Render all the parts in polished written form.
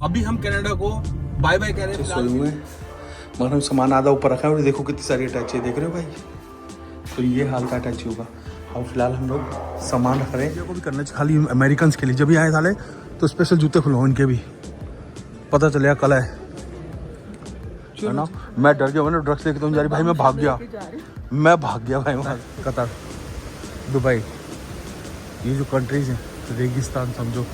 अभी हम कनाडा को बाय बाय कह रहे हैं। सोए हुए मगर हम सामान आधा ऊपर रखा है और देखो कितनी सारी अटैची है, देख रहे हो भाई। तो ये हाल का अटैची होगा। और फिलहाल हम लोग सामान रख रहे हैं को भी करना चाहिए, खाली अमेरिकन के लिए। जब भी आए साले तो स्पेशल जूते खुलवाओ इनके भी, पता चलेगा कल है ना। मैं डर गया, मैंने ड्रग्स लेके तुम जा रही भाई, मैं भाग गया भाई वहाँ कतर दुबई। ये जो कंट्रीज हैं रेगिस्तान समझो,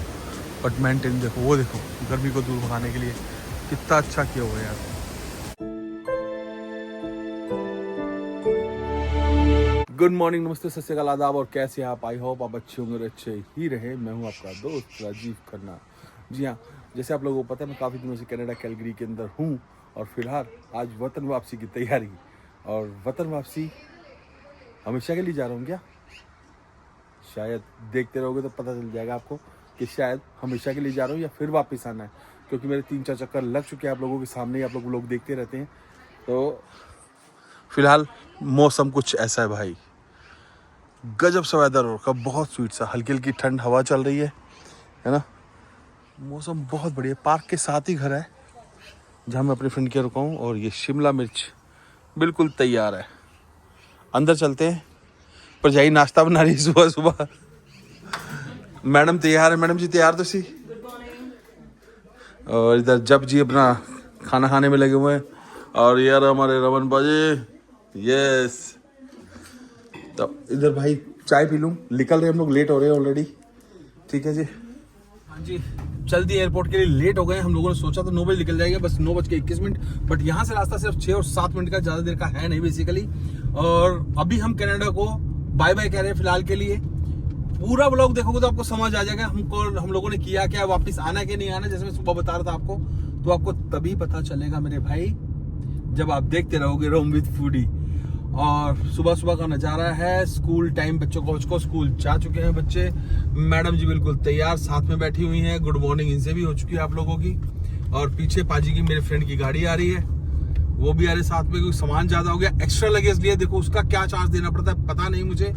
बट मेंटेन देखो, वो देखो गर्मी को दूर भगाने के लिए कितना अच्छा किया हुआ है यार। गुड मॉर्निंग, नमस्ते, सत श्री अकाल, आदाब और कैसे आप। आई होप आप अच्छे होंगे और अच्छे ही रहे। मैं हूं आपका दोस्त राजीव खन्ना। जी हाँ, जैसे आप लोगों को पता है मैं काफ़ी दिनों से कनाडा कैलगरी के अंदर हूं और फिलहाल आज वतन वापसी की तैयारी। और वतन वापसी हमेशा के लिए जा रहा हूँ क्या, शायद देखते रहोगे तो पता चल जाएगा आपको कि शायद हमेशा के लिए जा रहा हूँ या फिर वापस आना है, क्योंकि मेरे 3-4 चक्कर लग चुके हैं आप लोगों के सामने ही, आप लोग देखते रहते हैं। तो फिलहाल मौसम कुछ ऐसा है भाई, गजब सा वेदर हो रखा, बहुत स्वीट सा, हल्की हल्की ठंड हवा चल रही है ना। मौसम बहुत बढ़िया। पार्क के साथ ही घर है जहाँ मैं अपने फ्रेंड के रुका हूँ। और ये शिमला मिर्च बिल्कुल तैयार है। अंदर चलते हैं, पर जाई नाश्ता बना रही सुबह सुबह। मैडम तैयार है, मैडम जी तैयार तो सी। और इधर जब जी अपना खाना खाने में लगे हुए हैं। और यार हमारे रमन बाजी यस। तब इधर भाई चाय पी लूँ, निकल रहे हम लोग, लेट हो रहे हैं ऑलरेडी। ठीक है जी। हाँ जी, जल्दी एयरपोर्ट के लिए लेट हो गए। हम लोगों ने सोचा तो 9 बजे निकल जाएंगे, बस 9:21, बट यहाँ से रास्ता सिर्फ 6 और 7 मिनट का, ज़्यादा देर का है नहीं बेसिकली। और अभी हम कनाडा को बाय बाय कह रहे हैं फिलहाल के लिए। पूरा ब्लॉग देखोगे तो आपको समझ आ जाएगा हम लोगों ने किया क्या, वापस आना कि नहीं आना। जैसे मैं सुबह बता रहा था आपको, तो आपको तभी पता चलेगा मेरे भाई जब आप देखते रहोगे रोम विद फूडी। और सुबह सुबह का नज़ारा है, स्कूल टाइम, बच्चों को स्कूल जा चुके हैं बच्चे। मैडम जी बिल्कुल तैयार साथ में बैठी हुई हैं, गुड मॉर्निंग इनसे भी हो चुकी है आप लोगों की। और पीछे पाजी की मेरे फ्रेंड की गाड़ी आ रही है, वो भी आ रहे साथ में, क्योंकि सामान ज़्यादा हो गया। एक्स्ट्रा लगेज लिए, देखो उसका क्या चार्ज देना पड़ता है पता नहीं मुझे,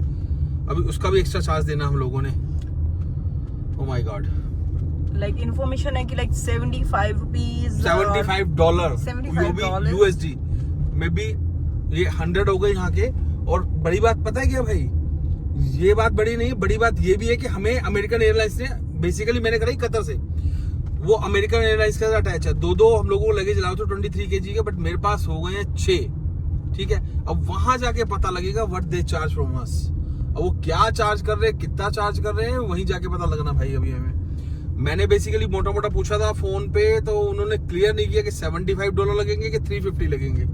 अभी उसका भी एक्स्ट्रा चार्ज देना हम लोगों ने। Oh my God, like information है कि लाइक $75 $75 USD में भी ये 100 हो गए यहाँ के। और बड़ी बात पता है क्या भाई, ये बात बड़ी नहीं है, बड़ी बात ये भी है कि हमें अमेरिकन एयरलाइंस ने, बेसिकली मैंने कराई कतर से, वो अमेरिकन एयरलाइंस के साथ अटैच है। दो हम लोगों को लगेज लाओ तो 23 kg के, बट मेरे पास हो गए हैं 6। ठीक है, अब वहां जाके पता लगेगा what they charge from us. अब वो क्या चार्ज कर रहे हैं, कितना चार्ज कर रहे हैं, वहीं जाके पता लगना भाई। अभी हमें, मैंने बेसिकली मोटा मोटा पूछा था फोन पे, तो उन्होंने क्लियर नहीं किया कि $75 लगेंगे कि 350 लगेंगे।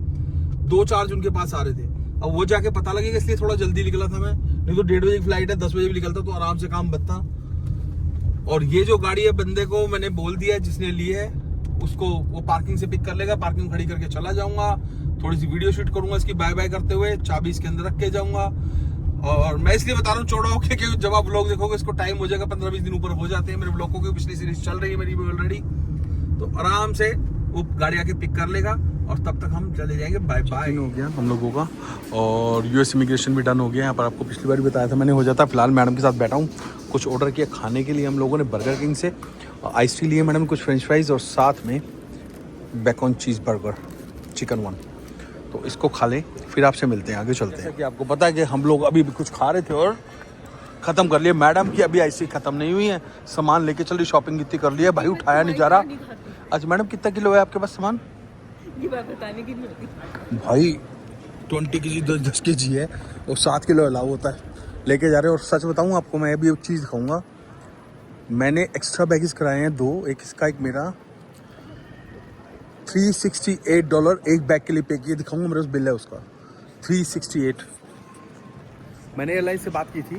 2 चार्ज उनके पास आ रहे थे। अब वो जाके पता लगेगा, इसलिए थोड़ा जल्दी निकला था मैं, नहीं तो 1:30 बजे की फ्लाइट है, 10 बजे भी निकलता तो आराम से काम बनता। और ये जो गाड़ी है, बंदे को मैंने बोल दिया जिसने ली है उसको, वो पार्किंग से पिक कर लेगा, पार्किंग खड़ी करके चला जाऊंगा, थोड़ी सी वीडियो शूट करूंगा इसकी बाय बाय करते हुए, चाबी इसके अंदर रख के जाऊंगा। और मैं इसलिए बता रहा हूँ चौड़ा होके, क्योंकि जब आप ब्लॉग देखोगे इसको टाइम हो जाएगा, 15-20 दिन ऊपर हो जाते हैं मेरे ब्लॉगों की, पिछली सीरीज चल रही है मेरी ऑलरेडी। तो आराम से वो गाड़ी आके पिक कर लेगा और तब तक हम चले जाएंगे बाय बाय। हो गया हम लोगों का, और यूएस इमिग्रेशन भी डन हो गया। यहाँ पर आपको पिछली बार भी बताया था मैंने, हो जाता। फिलहाल मैडम के साथ बैठा हूँ, कुछ ऑर्डर किया खाने के लिए हम लोगों ने बर्गर किंग से, आइस टी लिए मैडम, कुछ फ्रेंच फ्राइज और साथ में बेकन चीज़ बर्गर चिकन 1। तो इसको खा लें, फिर आपसे मिलते हैं, आगे चलते हैं। कि आपको पता है कि हम लोग अभी भी कुछ खा रहे थे और ख़त्म कर लिए। मैडम की अभी ऐसी ख़त्म नहीं हुई है, सामान लेके चल रही, शॉपिंग कितनी कर लिया भाई, उठाया नहीं जा रहा। अच्छा मैडम कितना किलो है आपके पास सामान? ये बात बताने की नहीं होती भाई 20 kg 10 kg है और 7 किलो अलाउ होता है, लेके जा रहे हैं। और सच बताऊं आपको, मैं अभी एक चीज़ दिखाऊंगा, मैंने एक्स्ट्रा बैगेज कराए हैं 2, एक इसका एक मेरा, $368 एक बैग के लिए पे किए, दिखाऊंगा मेरे पास बिल है उसका, 368। मैंने एयरलाइन से बात की थी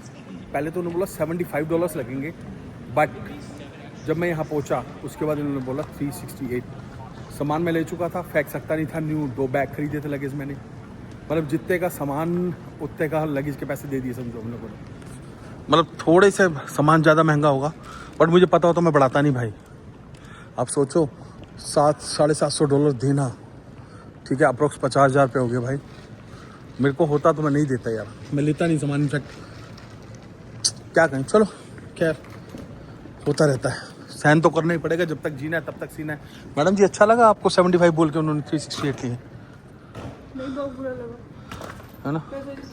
पहले, तो उन्होंने बोला $75 लगेंगे, बट जब मैं यहाँ पहुँचा उसके बाद इन्होंने बोला 368। सामान मैं ले चुका था, फेंक सकता नहीं था, न्यू 2 बैग खरीदे थे लगेज मैंने, मतलब जितने का सामान उतने का लगेज के पैसे दे दिए समझो हम लोगों ने। मतलब थोड़े से सामान ज़्यादा महंगा होगा, बट मुझे पता होता मैं बढ़ाता नहीं भाई। आप सोचो $700-750 देना, ठीक है, अप्रोक्स 50,000 रुपये हो गए भाई। मेरे को होता तो मैं नहीं देता यार, मैं लेता नहीं सामान, इनफैक्ट क्या करें, चलो खैर होता रहता है। सहन तो करना ही पड़ेगा, जब तक जीना है तब तक सीना है। मैडम जी अच्छा लगा आपको 75 बोल के उन्होंने 368 लिए? नहीं, बहुत बुरा लगा है ना,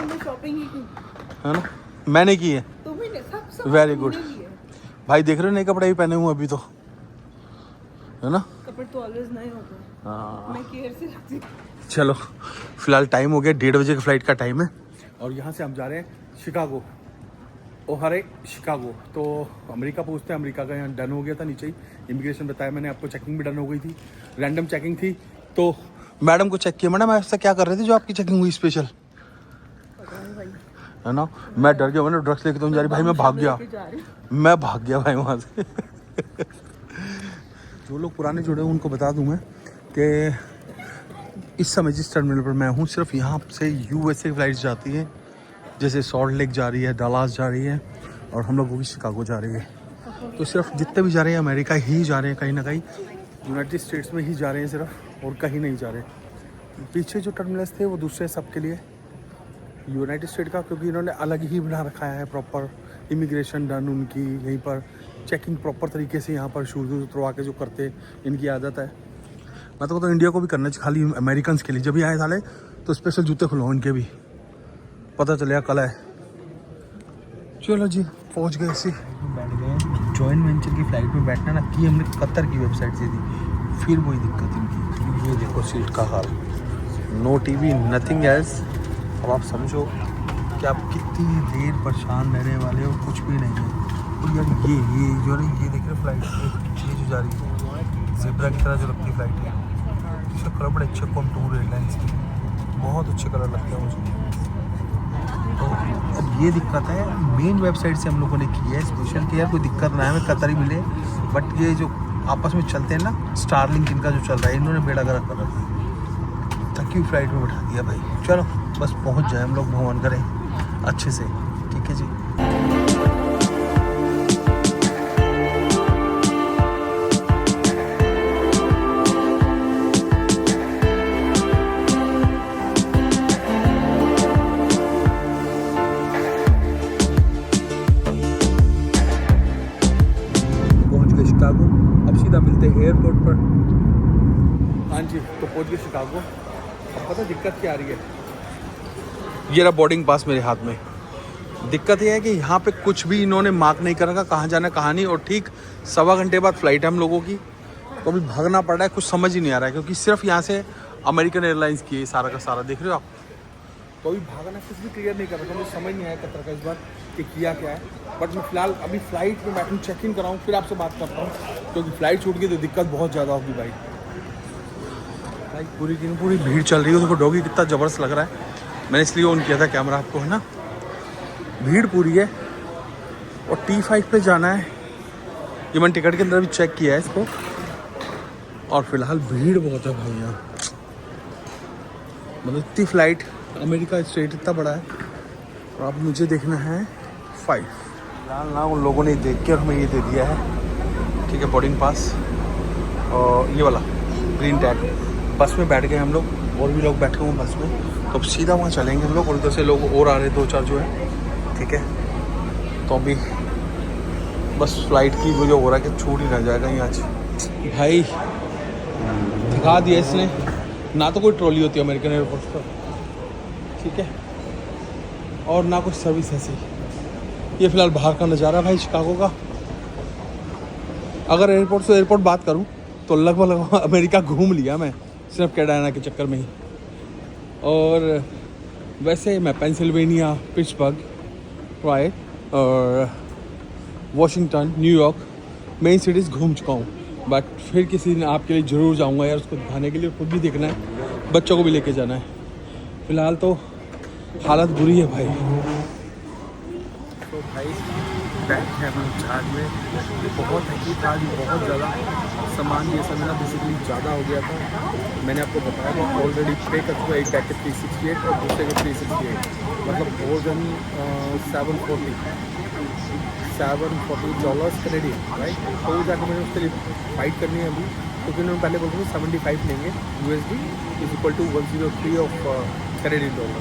मैं शॉपिंग ही की। है ना, मैंने की है। तुम्ही ने सब वेरी गुड भाई, देख रहे हो नए कपड़े भी पहने हुए अभी तो, है ना। कपड़े तो ऑलवेज नए होते हैं, हाँ मैं केयर से रखती हूँ। चलो फिलहाल टाइम हो गया, 1:30 बजे की फ्लाइट का टाइम है और यहाँ से हम जा रहे हैं शिकागो, ओहारे शिकागो। तो अमेरिका पहुँचते हैं, अमेरिका का यहाँ डन हो गया था, नीचे ही इमिग्रेशन बताया मैंने आपको, चेकिंग भी डन हो गई थी, रैंडम चेकिंग थी। तो मैडम को चेक किया, मैडम ऐसा क्या कर रहे थे जो आपकी चेकिंग हुई स्पेशल, है ना। मैं डर गया, मैंने ड्रग्स लेके तुम जा रही, भाई मैं भाग गया भाई वहाँ से। जो लोग पुराने जुड़े हैं उनको बता दूं मैं कि इस समय जिस टर्मिनल पर मैं हूँ, सिर्फ यहाँ से USA की फ्लाइट्स जाती हैं, जैसे सॉल्ट लेक जा रही है, डलास जा रही है और हम लोगों की शिकागो जा रही है। तो सिर्फ जितने भी जा रहे हैं अमेरिका ही जा रहे हैं, कहीं ना कहीं यूनाइटेड स्टेट्स में ही जा रहे हैं सिर्फ, और कहीं नहीं जा रहे। पीछे जो टर्मिनल्स थे वो दूसरे सबके लिए, यूनाइटेड स्टेट का क्योंकि इन्होंने अलग ही बना रखा है, प्रॉपर इमिग्रेशन डन उनकी, यहीं पर चेकिंग प्रॉपर तरीके से यहाँ पर शूज़ उतरवा के जो करते इनकी आदत है। मैं तो कहता हूँ इंडिया को भी करना चाहिए, खाली अमेरिकन के लिए। जब भी आए साले तो स्पेशल जूते खुलवाओ इनके भी, पता चलेगा कल है। चलो जी पहुँच गए, इसी बैठ गए। जॉइंट वेंचर की फ़्लाइट में बैठना ना कि हमने कतर की वेबसाइट से थी, फिर वही दिक्कत इनकी। ये देखो सीट का हाल, नो TV, नथिंग एल्स। अब आप समझो कि आप कितनी देर परेशान रहने वाले हो, कुछ भी नहीं है। और यार ये जो है ये देख रहे फ्लाइट, ये जो जा रही है ज़ेब्रा की तरह जो लगती है फ्लाइट है, इसका कलर बड़े अच्छे कॉन्टूर एयरलाइंस की, बहुत अच्छे कलर लगते हैं मुझे। तो अब ये दिक्कत है, मेन वेबसाइट से हम लोगों ने की है स्पेशल कि यार कोई दिक्कत ना है, हमें कतर ही मिले। बट ये जो आपस में चलते हैं ना, स्टारलिंक इनका जो चल रहा है, इन्होंने बेड़ा गर्क कर रखा है, थकी हुई फ्लाइट में बैठा दिया भाई। चलो बस पहुंच जाए हम लोग, भगवान करें अच्छे से, ठीक है जी। पहुंच गए शिकागो, अब सीधा मिलते हैं एयरपोर्ट पर। हाँ जी, तो पहुंच गए शिकागो। अब पता दिक्कत क्या आ रही है, ये रहा बोर्डिंग पास मेरे हाथ में। दिक्कत ये है कि यहाँ पे कुछ भी इन्होंने मार्क नहीं कर रखा, कहाँ जाना कहाँ नहीं, और ठीक 1.25 घंटे बाद फ्लाइट है हम लोगों की, तो अभी भागना पड़ रहा है, कुछ समझ ही नहीं आ रहा है क्योंकि सिर्फ यहाँ से अमेरिकन एयरलाइंस की है सारा का सारा, देख रहे हो आप। तो अभी भागना कुछ भी क्लियर नहीं कर रहा था, मुझे समझ नहीं आया कतर का इस बार कि किया क्या है। बट मैं फिलहाल अभी फ्लाइट में बैठूँ, चेक इन कराऊँ, फिर आपसे बात करता हूँ, क्योंकि फ्लाइट छूट गई तो दिक्कत बहुत ज़्यादा होगी भाई। पूरी दिन पूरी भीड़ चल रही है, देखो डॉगी कितना ज़बरदस्त लग रहा है, मैंने इसलिए ऑन किया था कैमरा आपको, है ना। भीड़ पूरी है और T5 पे जाना है, ये मैंने टिकट के अंदर भी चेक किया है इसको, और फिलहाल भीड़ बहुत है भाई यहाँ। मतलब इतनी फ्लाइट, अमेरिका स्टेट इतना बड़ा है, और अब मुझे देखना है 5। फिलहाल ना उन लोगों ने देख के और हमें ये दे दिया है, ठीक है, बोर्डिंग पास और ये वाला ग्रीन टैग। बस में बैठ गए हम लोग, और भी लोग बैठे हुए हैं बस में, तो अब सीधा वहाँ चलेंगे हम लोग, और उधर से लोग और आ रहे हैं 2-4 जो है, ठीक है। तो अभी बस फ्लाइट की वो जो हो रहा है कि छूट ही ना जाएगा यहाँ आज भाई। दिखा दिया इसने, ना तो कोई ट्रॉली होती है अमेरिकन एयरपोर्ट पर, ठीक है, और ना कुछ सर्विस ऐसी। ये फिलहाल बाहर का नज़ारा भाई शिकागो का। अगर एयरपोर्ट से एयरपोर्ट बात करूँ तो लगभग अमेरिका घूम लिया मैं, सिर्फ कैडाना के चक्कर में ही। और वैसे मैं पेंसिल्वेनिया, पिट्सबर्ग, राइट, और वॉशिंगटन, न्यूयॉर्क, मेन सिटीज़ घूम चुका हूँ। बट फिर किसी दिन आपके लिए ज़रूर जाऊँगा यार, उसको दिखाने के लिए, खुद भी देखना है, बच्चों को भी लेके जाना है। फ़िलहाल तो हालत बुरी है भाई। तो भाई बैठ है हम जहाज में, बहुत हैकी था, बहुत ज़्यादा सामान ये सब ना बेसिकली ज़्यादा हो गया था। मैंने आपको बताया था ऑलरेडी पे कर चुका, एक बैग के 368 और दूसरे के 368, मतलब मोर देन $740 कैनेडियन, राइट। तो वो जाकर मैंने उसके लिए फाइट करनी है अभी, क्योंकि उन्होंने पहले बोल रहे 75 लेंगे USD = 103 of Canadian dollar.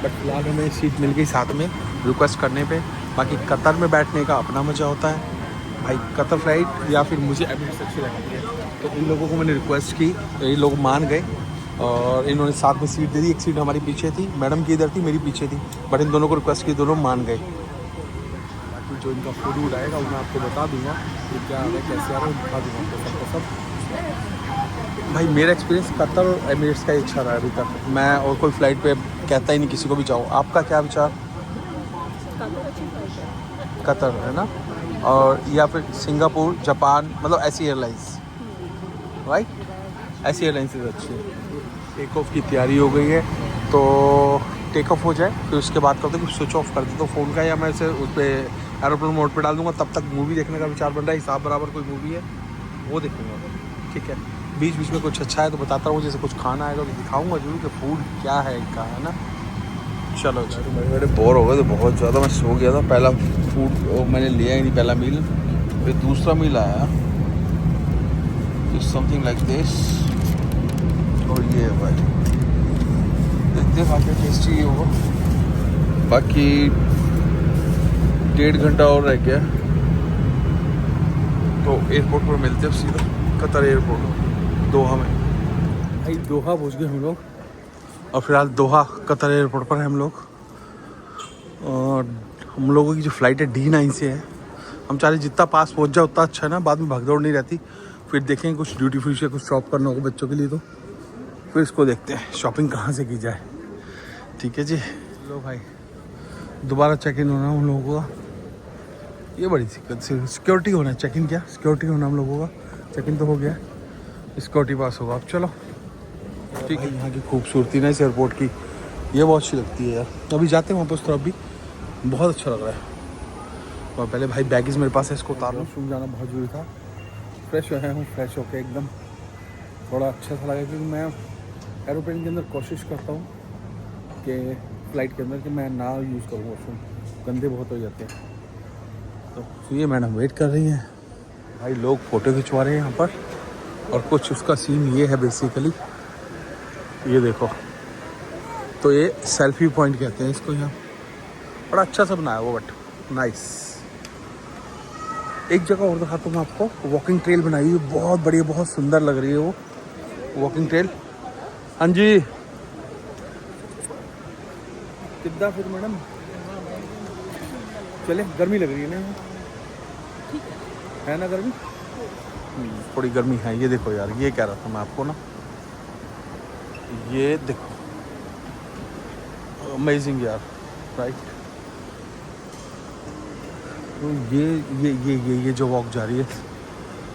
But फिलहाल हमें सीट मिल गई साथ में रिक्वेस्ट करने पे। बाकी कतर में बैठने का अपना मज़ा होता है, भाई कतर फ्लाइट या फिर मुझे एमिरेट्स अच्छी लगती है। तो इन लोगों को मैंने रिक्वेस्ट की, ये लोग मान गए और इन्होंने साथ में सीट दे दी। एक सीट हमारी पीछे थी, मैडम की इधर थी, मेरी पीछे थी, बट इन दोनों को रिक्वेस्ट की, दोनों मान गए। बाकी जो इनका फूड वूड आएगा वो मैं आपको बता दूंगा कि क्या आ रहा है, कैसे आ रहा है, दिखा दूँगा आपको सब। भाई मेरा एक्सपीरियंस कतर और एमिरेट्स का ही अच्छा रहा है अभी तक। मैं और कोई फ़्लाइट पे कहता ही नहीं किसी को भी जाओ। आपका क्या विचार? कतर है ना, और या फिर सिंगापुर, जापान, मतलब ऐसी एयरलाइंस, राइट, ऐसी एयरलाइंस अच्छी है। टेक ऑफ की तैयारी हो गई है, तो टेक ऑफ हो जाए फिर उसके बाद करते कि स्विच ऑफ कर दे तो फ़ोन का, या मैं इसे उस पर एरोप्लेन मोड पे डाल दूँगा। तब तक मूवी देखने का विचार बन रहा है, हिसाब बराबर कोई मूवी है वो देखूँगा। ठीक है, बीच बीच में कुछ अच्छा है तो बताता रहूँ, जैसे कुछ खाना आएगा तो दिखाऊँगा जरूर कि फूड क्या है इनका, है ना। चलो चलो, मेरे बोर हो गए तो बहुत ज़्यादा, मैं सो गया था। पहला फूड मैंने लिया ही नहीं, पहला मील, फिर दूसरा मील आया समथिंग लाइक दिस, और ये है भाई, देखते काफ़ी टेस्टी ही होगा। बाकी 1.5 घंटा और रह गया तो एयरपोर्ट पर मिलते हैं सीधा, कतर एयरपोर्ट दोहा में। भाई दोहा पहुँच गए हम लोग, और फिलहाल दोहा कतर एयरपोर्ट पर है हम लोग। और हम लोगों की जो फ़्लाइट है D9 से है। हम चाह रहे जितना पास पहुंच जाए उतना अच्छा है ना, बाद में भागदौड़ नहीं रहती। फिर देखेंगे कुछ ड्यूटी फ्री से कुछ शॉप करना होगा बच्चों के लिए, तो फिर इसको देखते हैं शॉपिंग कहाँ से की जाए। ठीक है जी, लो भाई दोबारा चेक इन होना हम लोगों का, ये बड़ी दिक्कत से। सिक्योरिटी होना है, चेक इन क्या, सिक्योरिटी होना हम लोगों का। चेक इन तो हो गया, सिक्योरिटी पास होगा अब। चलो ठीक है, यहाँ की खूबसूरती ना इस एयरपोर्ट की, ये बहुत अच्छी लगती है यार। अभी जाते हैं वापस, तो अभी बहुत अच्छा लग रहा है। और पहले भाई बैगेज मेरे पास है, इसको उतार लो। वॉशरूम जाना बहुत जरूरी था, फ्रेश आया हूँ, फ्रेश होकर एकदम थोड़ा अच्छा सा लगा, क्योंकि मैं एरोप्लेन के अंदर कोशिश करता हूँ कि फ़्लाइट के अंदर कि मैं ना यूज़ करूँ वॉशरूम, गंदे बहुत हो जाते हैं। तो ये मैडम वेट कर रही हैं, भाई लोग फ़ोटो खिंचवा रहे हैं यहाँ पर। और कुछ उसका सीन ये है बेसिकली, ये देखो, तो ये सेल्फी पॉइंट कहते हैं इसको। यहाँ बड़ा अच्छा सा बनाया वो, बट नाइस। एक जगह और दिखाता हूँ मैं आपको, वॉकिंग ट्रेल बनाई हुई है, बहुत बढ़िया, बहुत सुंदर लग रही है वो वॉकिंग ट्रेल। हाँ जी, कितना फिर मैडम चले, गर्मी लग रही है ना, है ना गर्मी, थोड़ी गर्मी है। ये देखो यार, ये कह रहा था मैं आपको ना, ये देखो अमेजिंग यार, राइट। तो ये जो वॉक जा रही है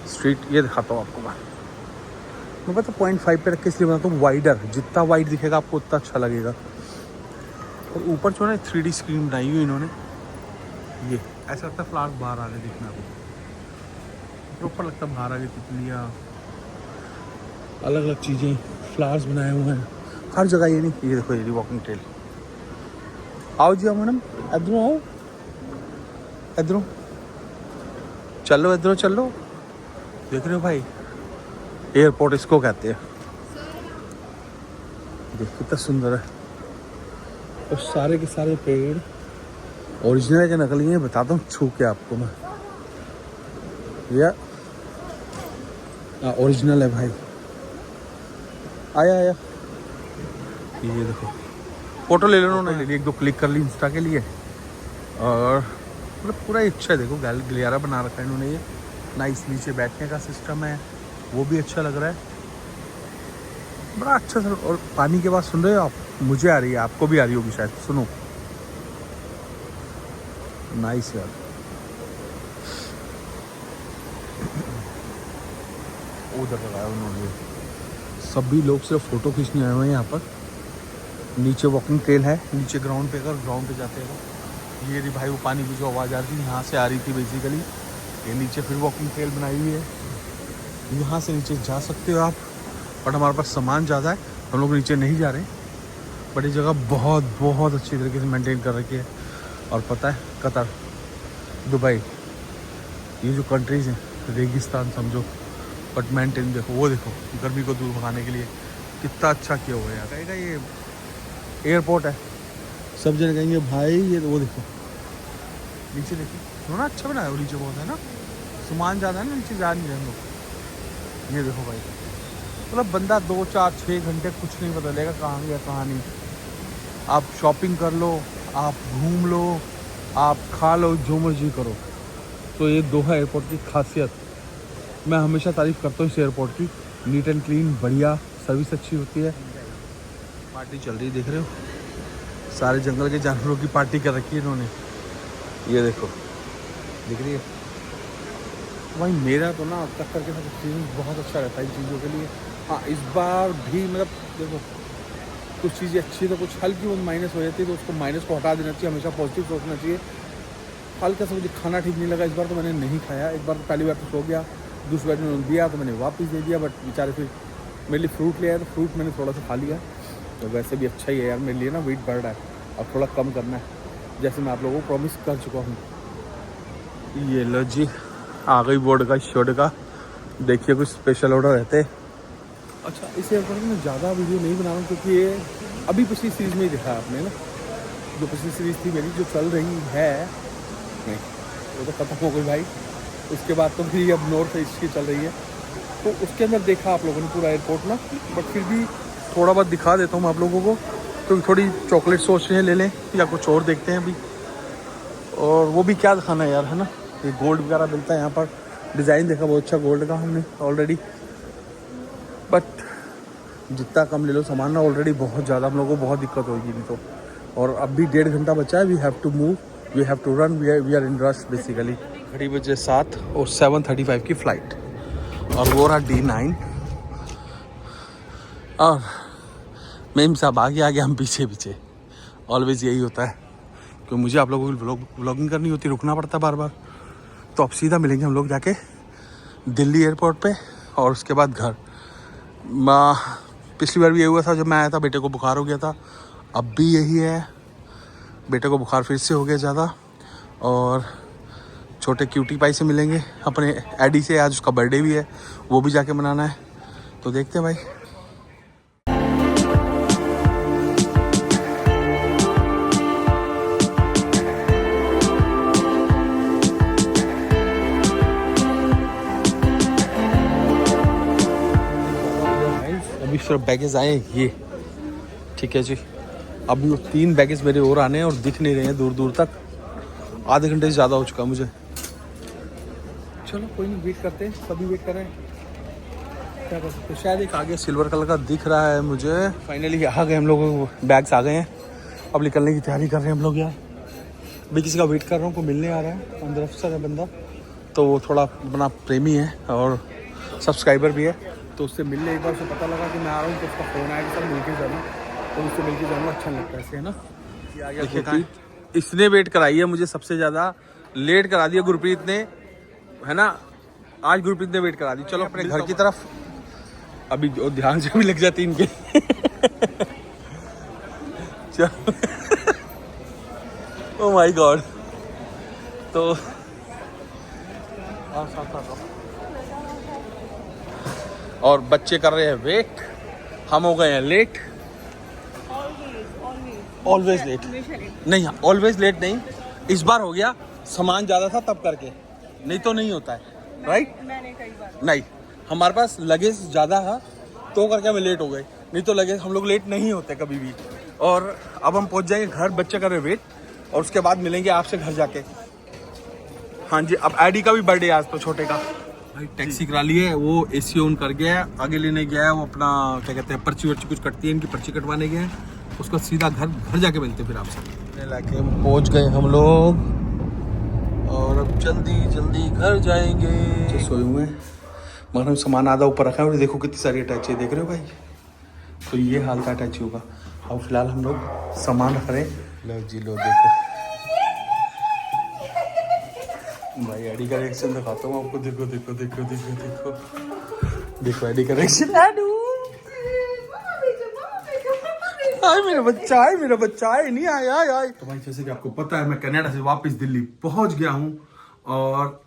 स्ट्रीट, ये दिखाता हूँ आपको मैं पता 0.5 पे रख के इसलिए बनाता हूँ, वाइडर, जितना वाइड दिखेगा आपको उतना अच्छा लगेगा। और ऊपर जो है 3D स्क्रीन बनाई हुई इन्होंने, ये ऐसा लगता है फ्लावर्स बाहर आ गए दिखना, प्रॉपर लगता है बाहर आ गई, तितलियाँ, अलग अलग चीज़ें, फ्लावर्स बनाए हुए हैं हर जगह। ये नहीं, ये देखो ये वॉकिंग ट्रेल। आओ जी, आओ मैडम, इधरों आओ, इधरों चलो, इधरों चलो। देख रहे हो भाई, एयरपोर्ट इसको कहते हैं। देख कितना सुंदर है, और सारे के सारे पेड़ ओरिजिनल है कि नकली है बताता हूँ छू के आपको मैं। या ओरिजिनल है भाई, आया आया। ये देखो फोटो ले लो उन्होंने, ले ली, 1-2 क्लिक कर ली इंस्टा के लिए। और मतलब पूरा ही अच्छा है, देखो गलियारा बना रखा है इन्होंने, ये नाइस। नीचे बैठने का सिस्टम है, वो भी अच्छा लग रहा है, बड़ा अच्छा सर। और पानी की आवाज़ सुन रहे हो आप, मुझे आ रही है, आपको भी आ रही होगी शायद, सुनो, नाइस यार। उधर लगाया उन्होंने, सभी लोग सिर्फ फ़ोटो खींचने आए हुए हैं यहाँ पर। नीचे वॉकिंग ट्रेल है, नीचे ग्राउंड पे, अगर ग्राउंड पे जाते हैं ये रही भाई वो पानी की जो आवाज़ आ रही थी यहाँ से आ रही थी बेसिकली। ये नीचे फिर वॉकिंग ट्रेल बनाई हुई है, यहाँ से नीचे जा सकते हो आप। बट हमारे पास सामान ज़्यादा है, हम लोग नीचे नहीं जा रहे, बट ये जगह बहुत बहुत अच्छी तरीके से मेंटेन कर रखी है। और पता है कतर, दुबई, ये जो कंट्रीज़ हैं रेगिस्तान समझो, बट मेंटेन देखो, वो देखो गर्मी को दूर भगाने के लिए कितना अच्छा किया हुआ है यार। कहेगा ये एयरपोर्ट है, सब जने कहेंगे भाई ये, वो देखो नीचे देखिए, थोड़ा अच्छा बनाया वो नीचे बहुत, है ना, सामान ज़्यादा है ना, नीचे जा नहीं रहे हम लोग। ये देखो भाई, मतलब बंदा 2 4 6 घंटे कुछ नहीं बदलेगा कहाँ गया कहाँ नहीं। आप शॉपिंग कर लो, आप घूम लो, आप खा लो, जो मर्जी करो। तो ये दोहा एयरपोर्ट की खासियत, मैं हमेशा तारीफ़ करता हूँ इस एयरपोर्ट की। नीट एंड क्लीन, बढ़िया सर्विस अच्छी होती है। पार्टी चल रही देख रहे हो, सारे जंगल के जानवरों की पार्टी कर रखी है इन्होंने। ये देखो दिख रही है भाई। मेरा तो ना अब तक करके सब एक्सपीरियंस बहुत अच्छा रहता है इन चीज़ों के लिए। हाँ, इस बार भी मतलब देखो, कुछ चीज़ें अच्छी तो कुछ हल्की वो माइनस हो जाती है, तो उसको माइनस को हटा देना चाहिए, हमेशा पॉजिटिव सोचना चाहिए। हल्का सा मुझे खाना ठीक नहीं लगा इस बार, तो मैंने नहीं खाया। एक बार तो पहली बार तो सो गया, दूसरी बार उन्होंने दिया तो मैंने वापस दे दिया। बट बेचारे फिर मेरे लिए फ्रूट ले आए, तो फ्रूट मैंने थोड़ा सा खा लिया। तो वैसे भी अच्छा ही है यार, मेरे लिए ना वेट बढ़ रहा है, अब थोड़ा कम करना है, जैसे मैं आप लोगों को प्रॉमिस कर चुका हूँ। ये लो जी, आ गई बोर्ड का शोड का। देखिए कुछ स्पेशल ऑर्डर रहते। अच्छा, इस एयरपोर्ट में ज़्यादा वीडियो नहीं बना रहा हूँ, क्योंकि ये अभी पिछली सीरीज़ में ही दिखा आपने ना, जो पिछली सीरीज़ थी मेरी जो चल रही है, नहीं वो तो खत्म हो गई भाई। उसके बाद तो फिर अब नॉर्थ ईस्ट की चल रही है, तो उसके अंदर देखा आप लोगों ने पूरा एयरपोर्ट ना। बट फिर भी थोड़ा बहुत दिखा देता हूँ आप लोगों को, तो थोड़ी चॉकलेट सोच रहे हैं ले लें या कुछ और देखते हैं अभी। और वो भी क्या दिखाना है यार, है ना। ये गोल्ड वगैरह मिलता है यहाँ पर, डिज़ाइन देखा बहुत अच्छा गोल्ड का हमने ऑलरेडी। बट जितना कम ले लो सामान ना, ऑलरेडी बहुत ज़्यादा हम लोगों को बहुत दिक्कत होगी नहीं तो। और अब भी 1.5 घंटा बचा है, we have to move, we have to run, we are in rush basically. घड़ी बजे 7 और 7:35 की फ़्लाइट, और वो रहा D9। और मेम साहब आगे आगे, हम पीछे पीछे। ऑलवेज़ यही होता है, क्योंकि मुझे आप लोगों की व्लॉगिंग करनी होती है, रुकना पड़ता है बार बार। तो अब सीधा मिलेंगे हम लोग जाके दिल्ली एयरपोर्ट पे, और उसके बाद घर। पिछली बार भी यही हुआ था, जब मैं आया था बेटे को बुखार हो गया था। अब भी यही है, बेटे को बुखार फिर से हो गया ज़्यादा। और छोटे क्यूटी पाई से मिलेंगे अपने एडी से, आज उसका बर्थडे भी है, वो भी जाके मनाना है। तो देखते हैं भाई। अभी सिर्फ बैगेज आए ये, ठीक है जी। अभी वो 3 बैगेज मेरे और आने हैं, और दिख नहीं रहे हैं दूर दूर तक। आधे घंटे से ज़्यादा हो चुका है मुझे। चलो कोई नहीं, वेट करते हैं, सभी वेट कर रहे हैं, क्या कर सकते हैं। शायद एक आगे सिल्वर कलर का दिख रहा है मुझे। फाइनली आ गए हम लोग, बैग्स आ गए हैं। अब निकलने की तैयारी कर रहे हैं हम लोग यार। मैं किसी का वेट कर रहा हूँ, कोई मिलने आ रहा है, अंदर अफसर है बंदा, तो वो थोड़ा अपना प्रेमी है और सब्सक्राइबर भी है। तो उससे मिलने एक बार उसे पता लगा कि मैं आ रहा हूँ, तो उसका फ़ोन आया कि सर मिल के जाना, तो उससे मिल के जाना अच्छा लगता है ऐसे, है ना। गुरप्रीत इसने वेट कराई है मुझे सबसे ज़्यादा, लेट करा दिया गुरप्रीत ने, है ना। आज गुरप्रीत ने वेट करा दी। चलो अपने घर की तरफ, अभी जो ध्यान से भी लग जाती इनके। चलो ओह माय गॉड। तो और बच्चे कर रहे हैं वेट, हम हो गए हैं लेट। ऑलवेज लेट नहीं, ऑलवेज लेट नहीं, इस बार हो गया, सामान ज़्यादा था तब करके, नहीं तो नहीं होता है, राइट। नहीं, हमारे पास लगेज ज़्यादा है तो करके हमें लेट हो गए, नहीं तो लगेज हम लोग लेट नहीं होते कभी भी। और अब हम पहुंच जाएंगे घर, बच्चे कर रहे वेट, और उसके बाद मिलेंगे आपसे घर जाके। हाँ जी, अब एडी का भी बर्थडे आज, तो छोटे का भाई टैक्सी करा ली है, वो AC ऑन कर गया है, आगे लेने गया है, वो अपना क्या कहते हैं पर्ची वर्ची कुछ कटती है, इनकी पर्ची कटवाने गए हैं, उसको सीधा घर जाके मिलते हैं फिर आपसे। लाके पहुंच गए हम लोग, और अब जल्दी घर जाएंगे। सोए हुए हैं, मगर हम सामान आधा ऊपर रखा है, और देखो कितनी सारी अटैची है, देख रहे हो भाई। तो ये हाल का अटैची होगा। अब फिलहाल हम लोग सामान रख रहे हैं। लो जी लो, देखो भाई एडी का रिएक्शन दिखाता हूँ आपको, देखो देखो देखो देखो देखो देखो एडी का रिएक्शन। हाय मेरा बच्चा, है मेरा बच्चा, है नहीं आया यार। तो भाई जैसे कि आपको पता है, मैं कनाडा से वापस दिल्ली पहुंच गया हूं, और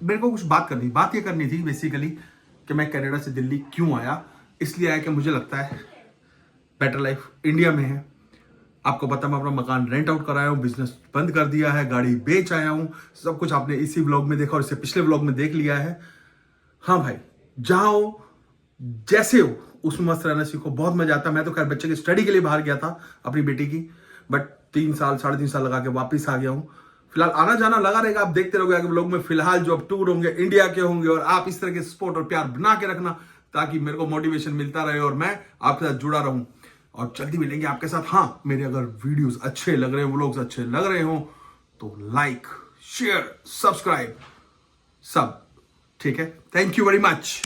मेरे को कुछ बात ये करनी थी बेसिकली, कि मैं कनाडा से दिल्ली क्यों आया। इसलिए आया कि मुझे लगता है बेटर लाइफ इंडिया में है, आपको पता मैं अपना मकान रेंट आउट कराया हूँ, बिजनेस बंद कर दिया है, गाड़ी बेच आया हूँ। सब कुछ आपने इसी व्लॉग में देखा और इससे पिछले व्लॉग में देख लिया है। हाँ भाई, जहां हो जैसे हो उसमें मस्त रहना सीखो, बहुत मजा आता है। मैं तो खैर बच्चे की स्टडी के लिए बाहर गया था अपनी बेटी की, बट 3 साल 3.5 साल लगा के वापिस आ गया हूँ। फिलहाल आना जाना लगा रहेगा, आप देखते रहोगे आगे व्लॉग में। फिलहाल जो अब टूर होंगे इंडिया के होंगे, और आप इस तरह के सपोर्ट और प्यार बना के रखना ताकि मेरे को मोटिवेशन मिलता रहे और मैं आपके साथ जुड़ा रहूं। और जल्दी मिलेंगे आपके साथ। हाँ, मेरे अगर वीडियोस अच्छे लग रहे हो, व्लॉग्स अच्छे लग रहे हो तो लाइक शेयर सब्सक्राइब सब ठीक है। Thank you very much.